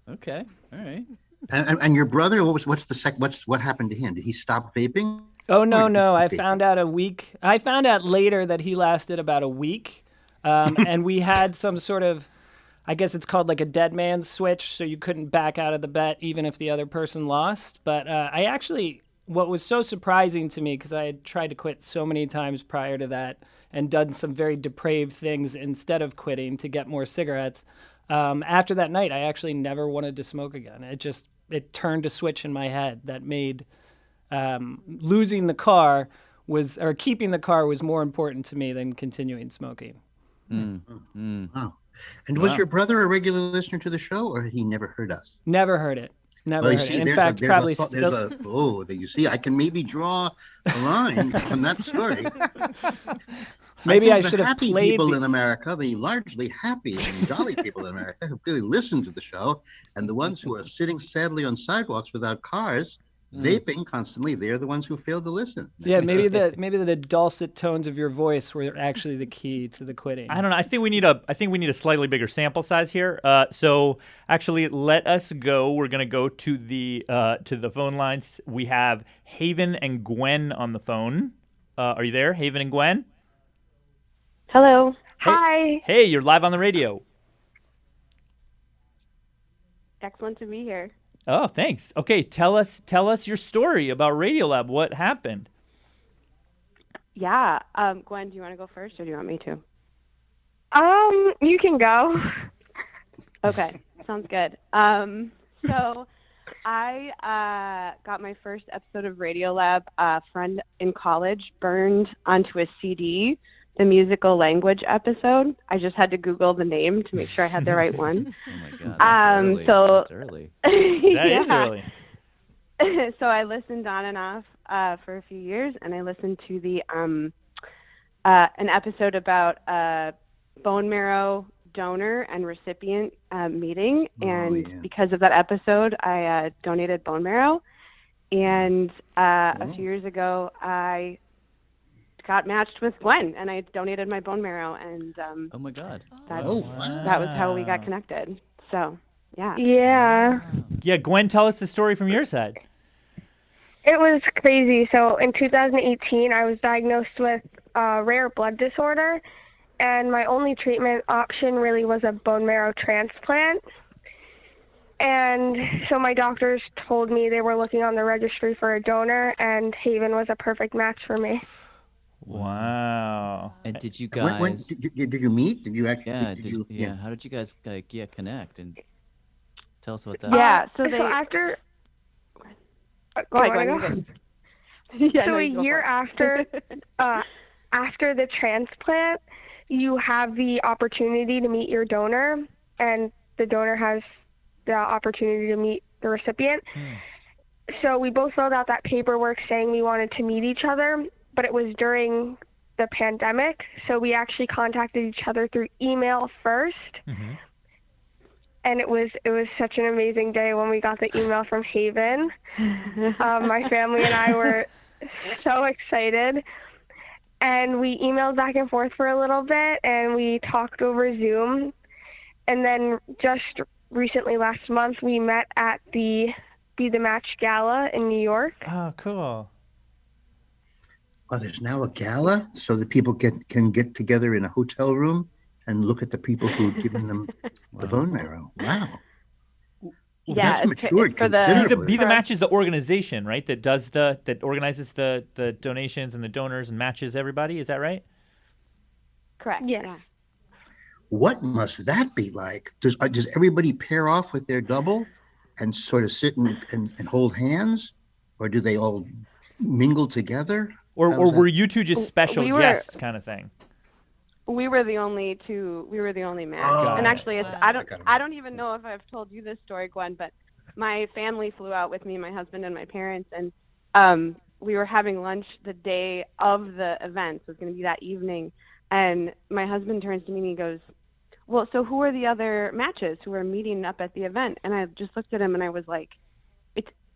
Okay. All right. And your brother, what happened to him? Did he stop vaping? Oh, no. I found out later that he lasted about a week. And we had some sort of, I guess it's called like a dead man's switch. So you couldn't back out of the bet even if the other person lost. But what was so surprising to me, because I had tried to quit so many times prior to that and done some very depraved things instead of quitting to get more cigarettes. After that night, I actually never wanted to smoke again. It turned a switch in my head that made losing the car or keeping the car was more important to me than continuing smoking. Wow. And was your brother a regular listener to the show, or had he never heard us? Never heard it. Never heard it. In fact, probably still. You see, I can maybe draw a line from that story. Maybe I should have happy played people in America, the largely happy and jolly people in America who really listen to the show, and the ones who are sitting sadly on sidewalks without cars, vaping constantly, they're the ones who fail to listen. Yeah, maybe the dulcet tones of your voice were actually the key to the quitting. I don't know. I think we need a slightly bigger sample size here. So actually, let us go. We're gonna go to the phone lines. We have Haven and Gwen on the phone. Are you there, Haven and Gwen? Hello. Hi. Hey, you're live on the radio. Excellent to be here. Oh, thanks. Okay, tell us your story about Radiolab. What happened? Yeah. Gwen, do you want to go first, or do you want me to? You can go. Okay, sounds good. So I got my first episode of Radiolab. A friend in college burned onto a CD the musical language episode. I just had to Google the name to make sure I had the right one. Oh my God, that's early. That is early. So I listened on and off for a few years, and I listened to the an episode about bone marrow donor and recipient meeting, and because of that episode, I donated bone marrow. And a few years ago, I got matched with Gwen, and I donated my bone marrow, and oh my God, that was how we got connected. So yeah. Yeah, Gwen, tell us the story from your side. It was crazy. So in 2018, I was diagnosed with a rare blood disorder, and my only treatment option really was a bone marrow transplant. And so my doctors told me they were looking on the registry for a donor, and Haven was a perfect match for me. Wow. And did you guys? Did you meet? Did you actually? Yeah. How did you guys connect? And tell us about that. Yeah. So after. Go ahead. So a year after the transplant, you have the opportunity to meet your donor, and the donor has the opportunity to meet the recipient. So we both filled out that paperwork saying we wanted to meet each other, but it was during the pandemic, so we actually contacted each other through email first. And it was such an amazing day when we got the email from Haven. My family and I were so excited, and we emailed back and forth for a little bit, and we talked over Zoom, and then just recently last month we met at the Be the Match Gala in New York. Oh, cool. Oh, there's now a gala so that people can get together in a hotel room and look at the people who've given them the bone marrow. Wow. Well, Yeah, that's matured considerably. Be the Match is the organization, right? That organizes the donations and the donors and matches everybody. Is that right? Correct. Yeah. What must that be like? Does everybody pair off with their double and sort of sit and hold hands, or do they all mingle together? Or were you two just special guests kind of thing? We were the only two. We were the only match. Oh. And actually, I don't even know if I've told you this story, Gwen, but my family flew out with me, my husband and my parents, and we were having lunch the day of the event. So it was going to be that evening. And my husband turns to me and he goes, well, so who are the other matches who are meeting up at the event? And I just looked at him and I was like,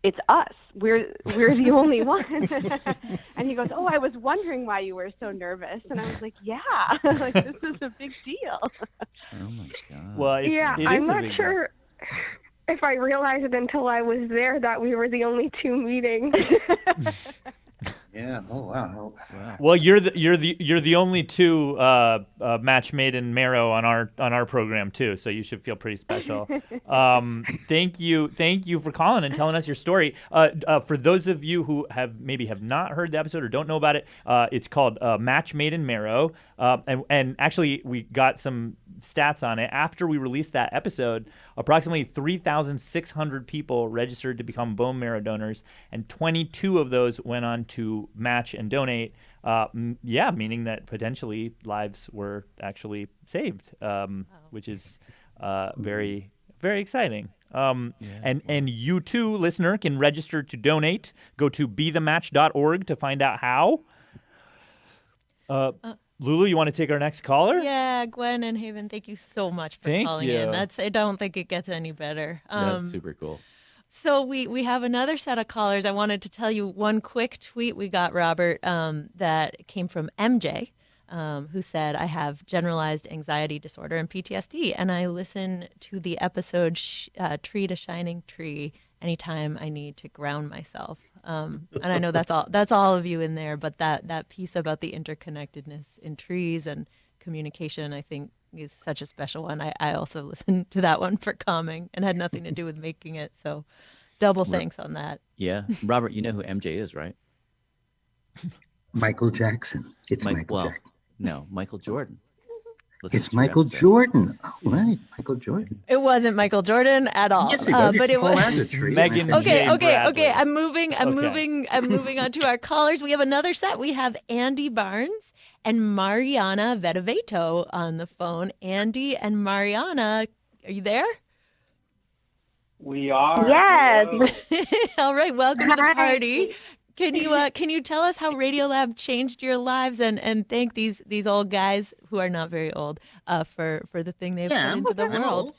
it's us. We're the only one. And he goes, oh, I was wondering why you were so nervous. And I was like, yeah, like this is a big deal. Oh my God. Well, I'm not sure if I realized it until I was there that we were the only two meeting. Yeah. Oh wow. Well, you're the only two match made in Marrow on our program too, so you should feel pretty special. Thank you for calling and telling us your story. For those of you who have not heard the episode or don't know about it, it's called Match Made in Marrow, and actually we got some stats on it. After we released that episode, approximately 3,600 people registered to become bone marrow donors, and 22 of those went on to match and donate. Meaning that potentially lives were actually saved, which is very, very exciting. And you too, listener, can register to donate. Go to bethematch.org to find out how. Lulu, you want to take our next caller? Yeah, Gwen and Haven, thank you so much for calling in. I don't think it gets any better. That's super cool. So we have another set of callers. I wanted to tell you one quick tweet we got, Robert, that came from MJ, who said, I have generalized anxiety disorder and PTSD, and I listen to the episode Tree to Shining Tree anytime I need to ground myself. And I know that's all of you in there, but that piece about the interconnectedness in trees and communication, I think, is such a special one. I also listened to that one for calming and had nothing to do with making it. So double thanks on that. Yeah. Robert, you know who MJ is, right? Michael Jackson. It's Michael Jackson. No, Michael Jordan. It's Michael Jordan. Oh, right. Michael Jordan. It wasn't Michael Jordan at all. Yes, it was. But it was Megan. Okay. I'm moving on to our callers. We have another set. We have Andy Barnes and Mariana Vedovato on the phone. Andy and Mariana, are you there? We are. Yes. All right. Welcome to the party. Can you tell us how Radiolab changed your lives and thank these old guys who are not very old for the thing they've put into the world?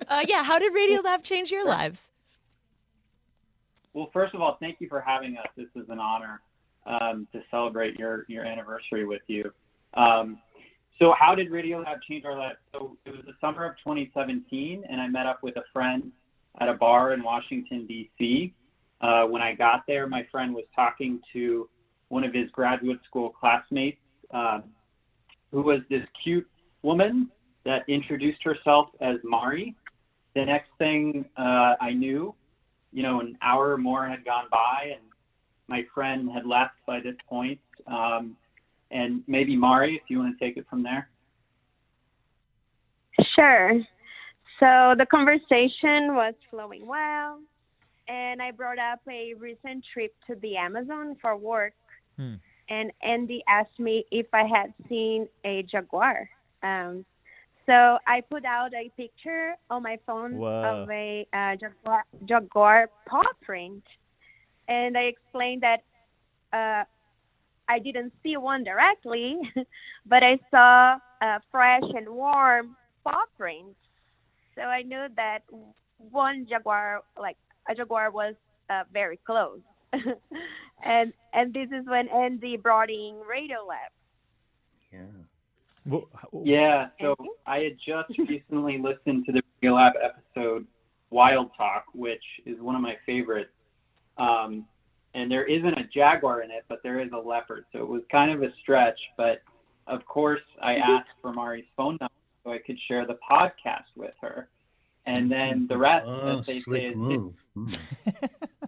How did Radiolab change your lives? Well, first of all, thank you for having us. This is an honor to celebrate your anniversary with you. So how did Radiolab change our lives? So it was the summer of 2017, and I met up with a friend at a bar in Washington, D.C. When I got there, my friend was talking to one of his graduate school classmates, who was this cute woman that introduced herself as Mari. The next thing I knew, an hour or more had gone by, and my friend had left by this point. And maybe Mari, if you want to take it from there. Sure. So the conversation was flowing well. And I brought up a recent trip to the Amazon for work. And Andy asked me if I had seen a jaguar. So I put out a picture on my phone of a jaguar paw print. And I explained that I didn't see one directly, but I saw a fresh and warm paw print. So I knew that one jaguar, a jaguar, was very close. and this is when Andy brought in Radiolab. Yeah, so I had just recently listened to the Radiolab episode Wild Talk, which is one of my favorites. And there isn't a jaguar in it, but there is a leopard. So it was kind of a stretch, but of course I asked for Mari's phone number so I could share the podcast with her. And then the rest, as they say, is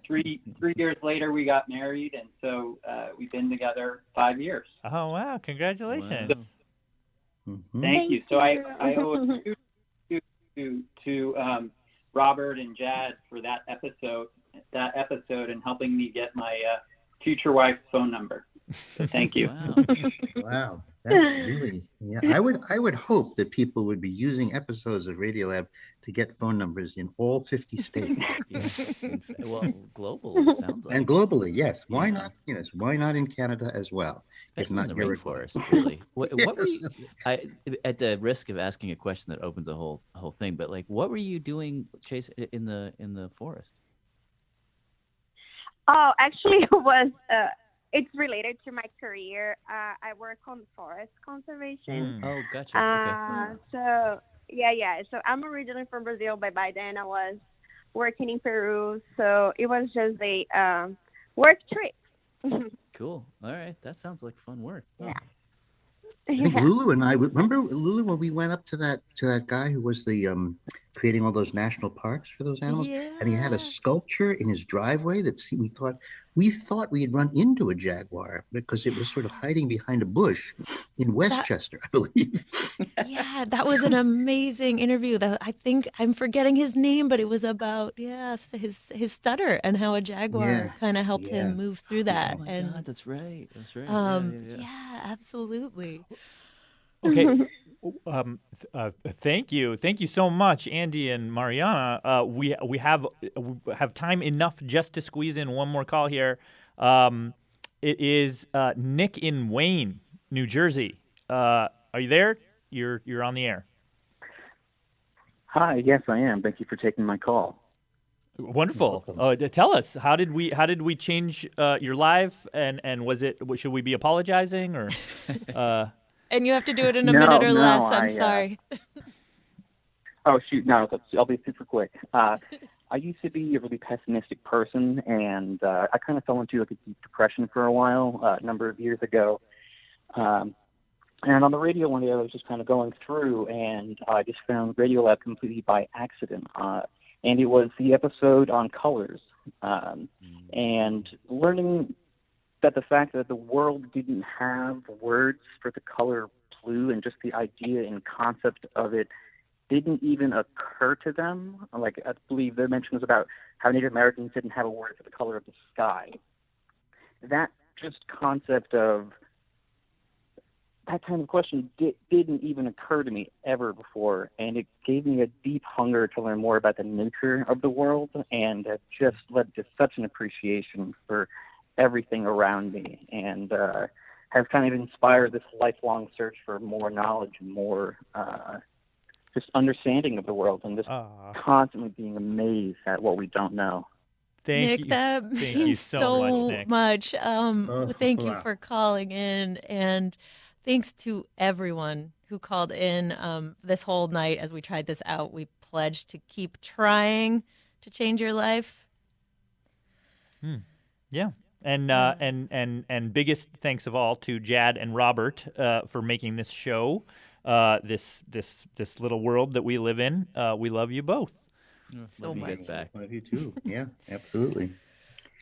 3 years later, we got married, and so we've been together 5 years. Oh, wow. Congratulations. So, thank you. So I owe a huge to Robert and Jad for that episode and helping me get my future wife's phone number. So thank you. Wow. That's really, yeah. I would hope that people would be using episodes of Radiolab to get phone numbers in all 50 states. Well, global, it sounds like. And globally, yes. Why not? Yes. Why not in Canada as well? Especially if in not the rainforest, really. What were you? At the risk of asking a question that opens a whole thing, but like, what were you doing, Chase, in the forest? Oh, actually, it was. It's related to my career. I work on forest conservation. Oh, gotcha. Okay. So yeah. So I'm originally from Brazil, but by then I was working in Peru. So it was just a work trip. Cool. All right. That sounds like fun work. Yeah. I think Lulu and I remember Lulu when we went up to that guy who was the creating all those national parks for those animals, and he had a sculpture in his driveway that we thought we had run into a jaguar because it was sort of hiding behind a bush in Westchester, I believe. Yeah, that was an amazing interview. I think I'm forgetting his name, but it was about his stutter and how a jaguar kind of helped him move through that. Oh my God, that's right. That's right. Yeah, absolutely. Okay. Thank you so much, Andy and Mariana. We have time enough just to squeeze in one more call here. It is Nick in Wayne, New Jersey. Are you there? You're on the air. Hi, yes, I am. Thank you for taking my call. Wonderful. Tell us, how did we change your life, and should we be apologizing or? And you have to do it in a minute or less. I'm sorry. Oh shoot, no, I'll be super quick. I used to be a really pessimistic person, and I kind of fell into like a deep depression for a while, a number of years ago. And on the radio one day, I was just kind of going through, and I just found Radiolab completely by accident. And it was the episode on colors, and learning that the fact that the world didn't have words for the color blue, and just the idea and concept of it didn't even occur to them. Like, I believe the mention was about how Native Americans didn't have a word for the color of the sky. That just concept of that kind of question didn't even occur to me ever before, and it gave me a deep hunger to learn more about the nature of the world, and it just led to such an appreciation for everything around me, and has kind of inspired this lifelong search for more knowledge and more just understanding of the world, and just constantly being amazed at what we don't know. Nick, that means so much. Thank you for calling in, and thanks to everyone who called in this whole night as we tried this out. We pledged to keep trying to change your life. Yeah. And biggest thanks of all to Jad and Robert for making this show, this little world that we live in. We love you both. Love you guys back. Love you too. Yeah, absolutely.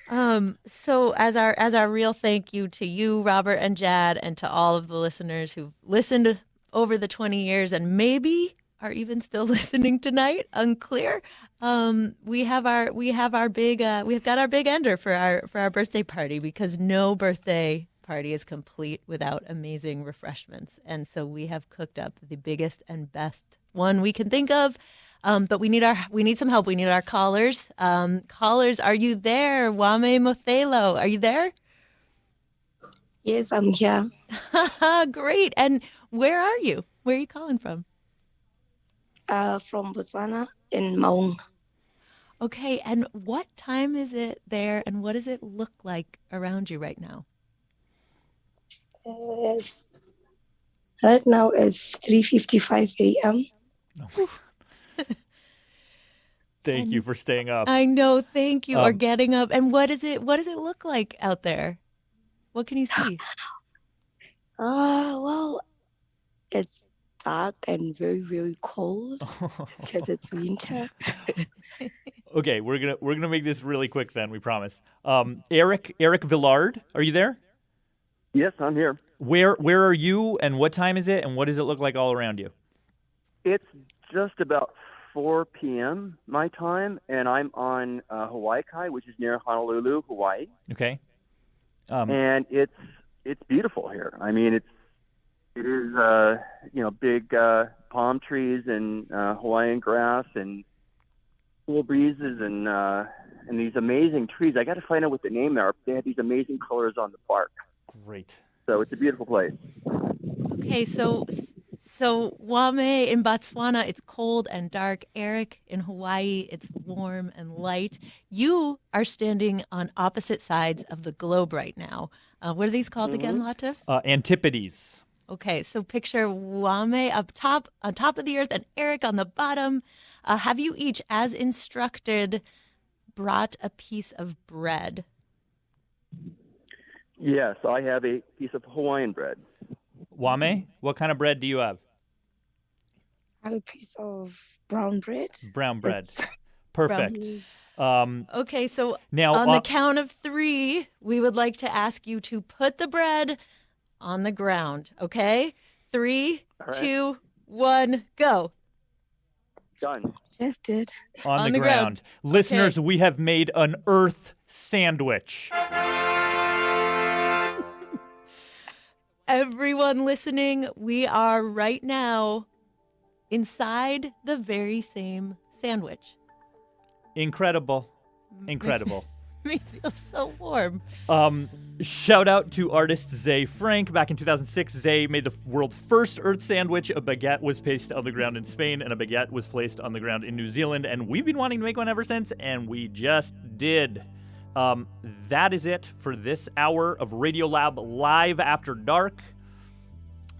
So as our real thank you to you, Robert and Jad, and to all of the listeners who've listened over the 20 years and maybe are even still listening tonight, unclear. We've got our big ender for our birthday party, because no birthday party is complete without amazing refreshments. And so we have cooked up the biggest and best one we can think of. But we need some help. We need our callers. Callers, are you there? Wame Mothelo, are you there? Yes, I'm here. Great. And where are you? Where are you calling from? From Botswana in Maung. Okay, and what time is it there, and what does it look like around you right now? Right now it's 3:55 a.m. Thank you for staying up. I know, thank you, or getting up. And what does it look like out there? What can you see? Well, it's dark and very, very cold because it's winter. Okay, we're gonna make this really quick then, we promise. Eric Villard, are you there? Yes, I'm here. Where are you, and what time is it, and what does it look like all around you? It's just about 4 p.m. my time, and I'm on Hawaii, which is near Honolulu, Hawaii. Okay. And it's beautiful here. I mean, It is, big palm trees and Hawaiian grass and cool breezes and these amazing trees. I got to find out what the name they are. They have these amazing colors on the bark. Great. So it's a beautiful place. Okay, so Wame in Botswana, it's cold and dark. Eric in Hawaii, it's warm and light. You are standing on opposite sides of the globe right now. What are these called again, Latif? Antipodes. Okay, so picture Wame on top of the earth and Eric on the bottom. Have you each, as instructed, brought a piece of bread? Yes, I have a piece of Hawaiian bread. Wame, what kind of bread do you have? I have a piece of brown bread. Brown bread. Perfect. Okay, so now, on the count of 3, we would like to ask you to put the bread on the ground, okay? 3, right. 2, 1, go. Done. Just did. On the ground. Listeners, we have made an earth sandwich. Everyone listening, we are right now inside the very same sandwich. Incredible. Makes me feel so warm. Shout out to artist Zay Frank. Back in 2006, Zay made the world's first earth sandwich. A baguette was placed on the ground in Spain, and a baguette was placed on the ground in New Zealand. And we've been wanting to make one ever since, and we just did. That is it for this hour of Radiolab Live After Dark.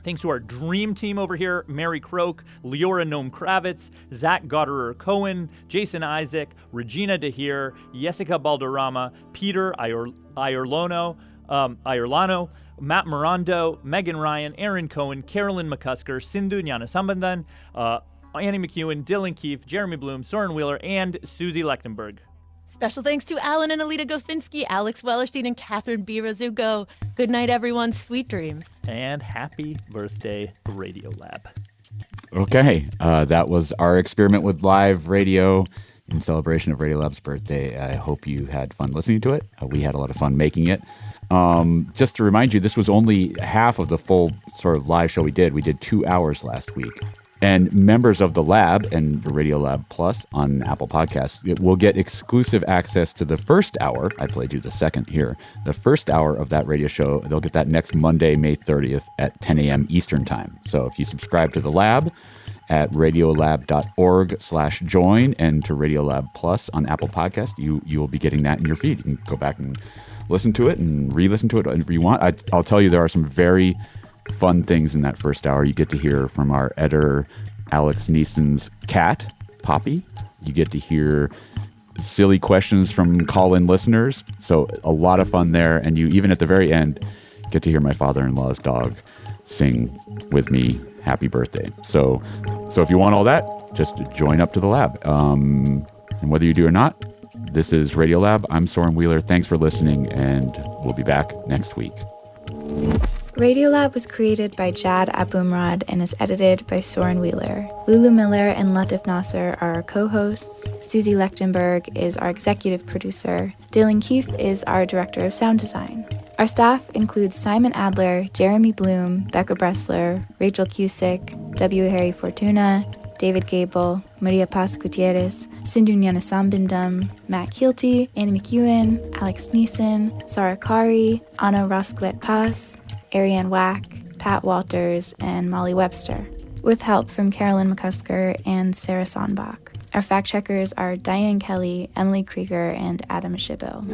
Thanks to our dream team over here, Mary Croak, Leora Noam Kravitz, Zach Gotterer-Cohen, Jason Isaac, Regina DeHeer, Jessica Balderrama, Peter Iorlano, Matt Morando, Megan Ryan, Aaron Cohen, Carolyn McCusker, Sindhu Gnanasambandan, Annie McEwen, Dylan Keefe, Jeremy Bloom, Soren Wheeler, and Susie Lechtenberg. Special thanks to Alan and Alita Gofinski, Alex Wellerstein, and Catherine B. Razugo. Good night, everyone. Sweet dreams. And happy birthday, Radiolab. Okay, that was our experiment with live radio in celebration of Radiolab's birthday. I hope you had fun listening to it. We had a lot of fun making it. Just to remind you, this was only half of the full sort of live show we did. We did 2 hours last week. And members of the lab and Radiolab Plus on Apple Podcasts will get exclusive access to the first hour. I played you the second here. The first hour of that radio show, they'll get that next Monday, May 30th at 10 a.m. Eastern Time. So if you subscribe to the lab at radiolab.org/join and to Radiolab Plus on Apple Podcasts, you will be getting that in your feed. You can go back and listen to it and re-listen to it whenever you want. I'll tell you, there are some very fun things in that first hour. You get to hear from our editor, Alex Neeson's cat, Poppy. You get to hear silly questions from call-in listeners. So a lot of fun there. And you, even at the very end, get to hear my father-in-law's dog sing with me, happy birthday. So if you want all that, just join up to the lab. And whether you do or not, this is Radiolab. I'm Soren Wheeler. Thanks for listening, and we'll be back next week. Radiolab was created by Jad Abumrad and is edited by Soren Wheeler. Lulu Miller and Latif Nasser are our co-hosts. Susie Lechtenberg is our executive producer. Dylan Keefe is our director of sound design. Our staff includes Simon Adler, Jeremy Bloom, Becca Bressler, Rachel Cusick, W. Harry Fortuna, David Gable, Maria Paz Gutierrez, Sindhu Gnanasambandam, Matt Keelty, Annie McEwen, Alex Neeson, Sarah Kari, Anna Rosklet-Paz, Ariane Wack, Pat Walters, and Molly Webster, with help from Carolyn McCusker and Sarah Sonbach. Our fact checkers are Diane Kelly, Emily Krieger, and Adam Schibbel.